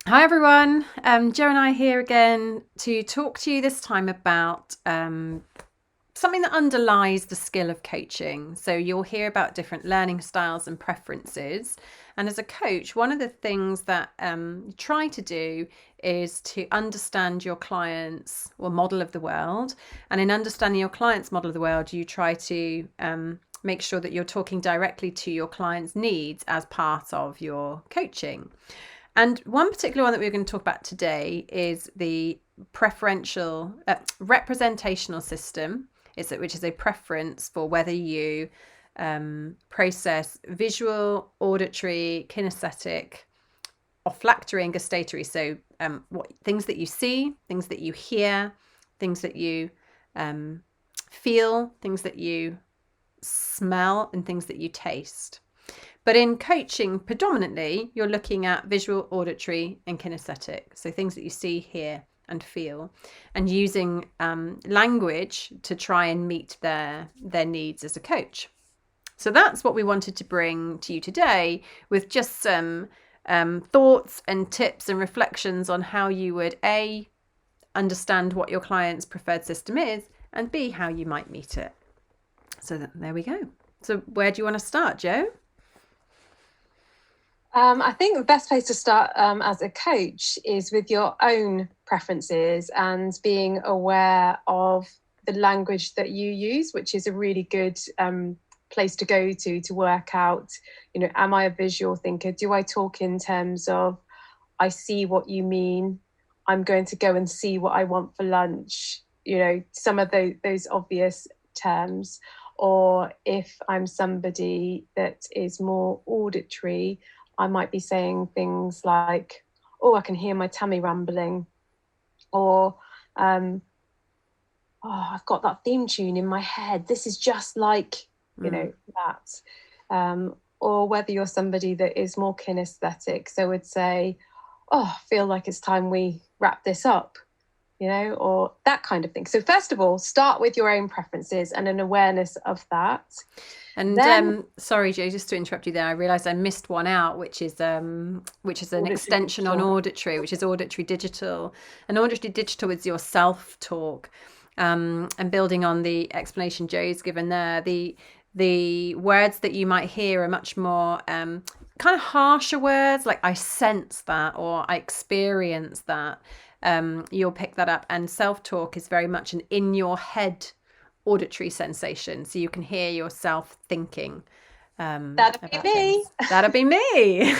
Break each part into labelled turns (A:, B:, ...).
A: Hi everyone, Joe and I here again to talk to you this time about something that underlies the skill of coaching. So you'll hear about different learning styles and preferences. And as a coach, one of the things that you try to do is to understand your client's or model of the world. And in understanding your client's model of the world, you try to make sure that you're talking directly to your client's needs as part of your coaching. And one particular one that we're going to talk about today is the preferential representational system, which is a preference for whether you process visual, auditory, kinesthetic, olfactory, and gustatory. So what things that you see, things that you hear, things that you feel, things that you smell, and things that you taste. But in coaching, predominantly, you're looking at visual, auditory, and kinesthetic. So things that you see, hear, and feel, and using language to try and meet their needs as a coach. So that's what we wanted to bring to you today, with just some thoughts and tips and reflections on how you would A, understand what your client's preferred system is, and B, how you might meet it. So there we go. So where do you want to start, Joe?
B: I think the best place to start as a coach is with your own preferences and being aware of the language that you use, which is a really good place to go to work out, am I a visual thinker? Do I talk in terms of, I see what you mean, I'm going to go and see what I want for lunch, some of those obvious terms. Or if I'm somebody that is more auditory, I might be saying things like, oh, I can hear my tummy rumbling, or oh, I've got that theme tune in my head. This is just like, that. Or whether you're somebody that is more kinesthetic, so would say, oh, I feel like it's time we wrap this up, or that kind of thing. So first of all, start with your own preferences and an awareness of that.
A: And
B: Then
A: sorry, Joe, just to interrupt you there, I realised I missed one out, which is an
B: auditory
A: extension on
B: digital.
A: auditory, which is auditory digital. And auditory digital is your self-talk. And building on the explanation Joe's given there, the words that you might hear are much more kind of harsher words, like I sense that or I experience that. You'll pick that up. And self-talk is very much an in your head auditory sensation, so you can hear yourself thinking
B: That'd be
A: about things.
B: me.
A: That'll be me.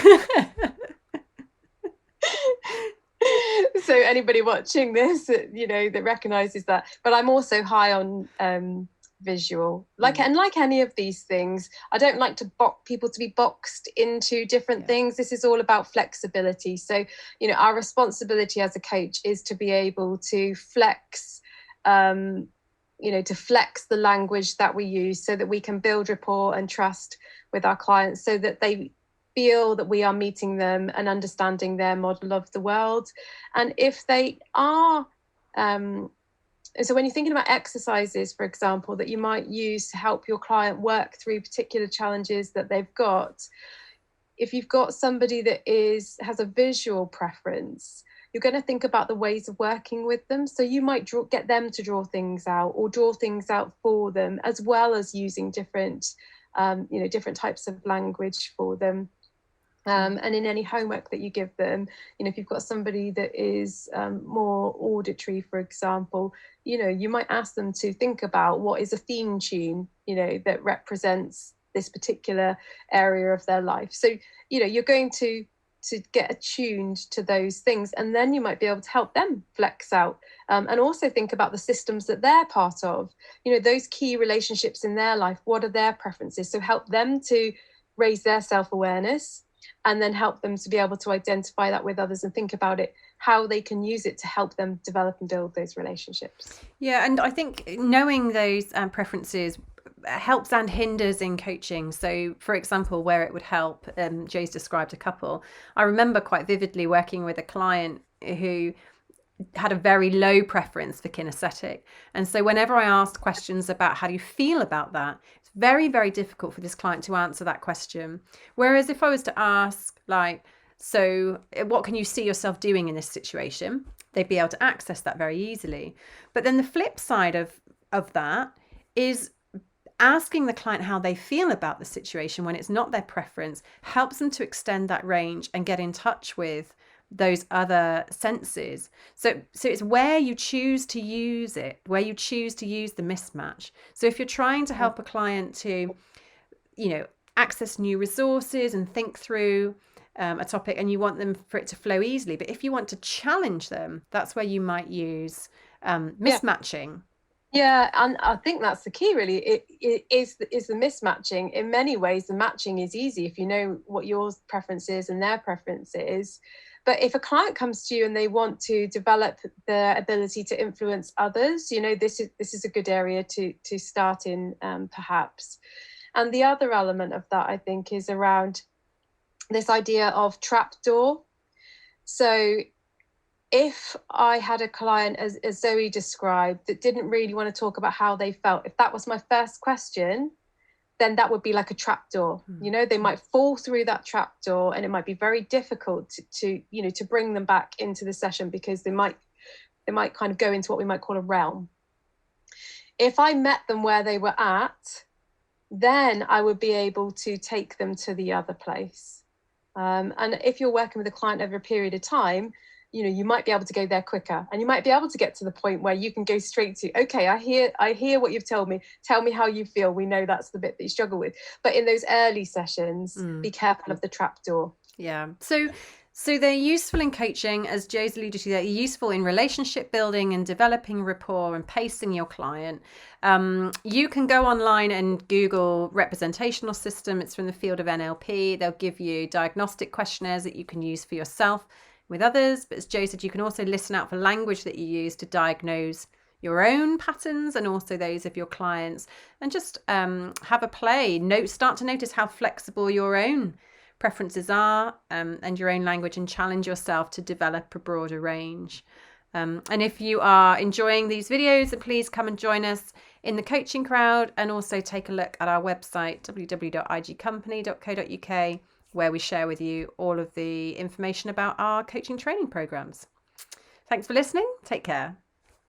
B: So anybody watching this, that recognizes that. But I'm also high on visual, like any of these things. I don't like to people to be boxed into different things. This is all about flexibility. So our responsibility as a coach is to be able to flex to flex the language that we use so that we can build rapport and trust with our clients, so that they feel that we are meeting them and understanding their model of the world. And if they are, so when you're thinking about exercises, for example, that you might use to help your client work through particular challenges that they've got, if you've got somebody that has a visual preference, you're going to think about the ways of working with them. So you might get them to draw things out or draw things out for them, as well as using different types of language for them. And in any homework that you give them, if you've got somebody that is more auditory, for example, you might ask them to think about what is a theme tune, that represents this particular area of their life. So, you're going to get attuned to those things, and then you might be able to help them flex out, and also think about the systems that they're part of, those key relationships in their life. What are their preferences? So help them to raise their self-awareness, and then help them to be able to identify that with others and think about it, how they can use it to help them develop and build those relationships.
A: Yeah, and I think knowing those preferences helps and hinders in coaching. So, for example, where it would help, Joe's described a couple. I remember quite vividly working with a client who had a very low preference for kinesthetic. And so whenever I asked questions about how do you feel about that, it's very, very difficult for this client to answer that question. Whereas if I was to ask, like, So what can you see yourself doing in this situation? They'd be able to access that very easily. But then the flip side of that is asking the client how they feel about the situation when it's not their preference helps them to extend that range and get in touch with those other senses. So it's where you choose to use it, where you choose to use the mismatch. So if you're trying to help a client to, access new resources and think through a topic, and you want them for it to flow easily, but if you want to challenge them, that's where you might use mismatching.
B: Yeah, and I think that's the key, really. It is the mismatching. In many ways, the matching is easy if you know what your preference is and their preference is. But if a client comes to you and they want to develop the ability to influence others, this is a good area to start in, perhaps. And the other element of that, I think, is around this idea of trapdoor. So if I had a client, as Zoe described, that didn't really want to talk about how they felt, if that was my first question, then that would be like a trapdoor. They might fall through that trapdoor, and it might be very difficult to bring them back into the session, because they might kind of go into what we might call a realm. If I met them where they were at, then I would be able to take them to the other place. And if you're working with a client over a period of time, you might be able to go there quicker, and you might be able to get to the point where you can go straight to, okay, I hear what you've told me. Tell me how you feel. We know that's the bit that you struggle with. But in those early sessions, be careful of the trapdoor.
A: Yeah. So they're useful in coaching, as Joe's alluded to. They're useful in relationship building and developing rapport and pacing your client. You can go online and Google representational system. It's from the field of NLP. They'll give you diagnostic questionnaires that you can use for yourself with others. But as Joe said, you can also listen out for language that you use to diagnose your own patterns and also those of your clients, and just have a play. Start to notice how flexible your own preferences are, and your own language, and challenge yourself to develop a broader range. And if you are enjoying these videos, then please come and join us in the coaching crowd, and also take a look at our website, www.igcompany.co.uk, where we share with you all of the information about our coaching training programs. Thanks for listening. Take care.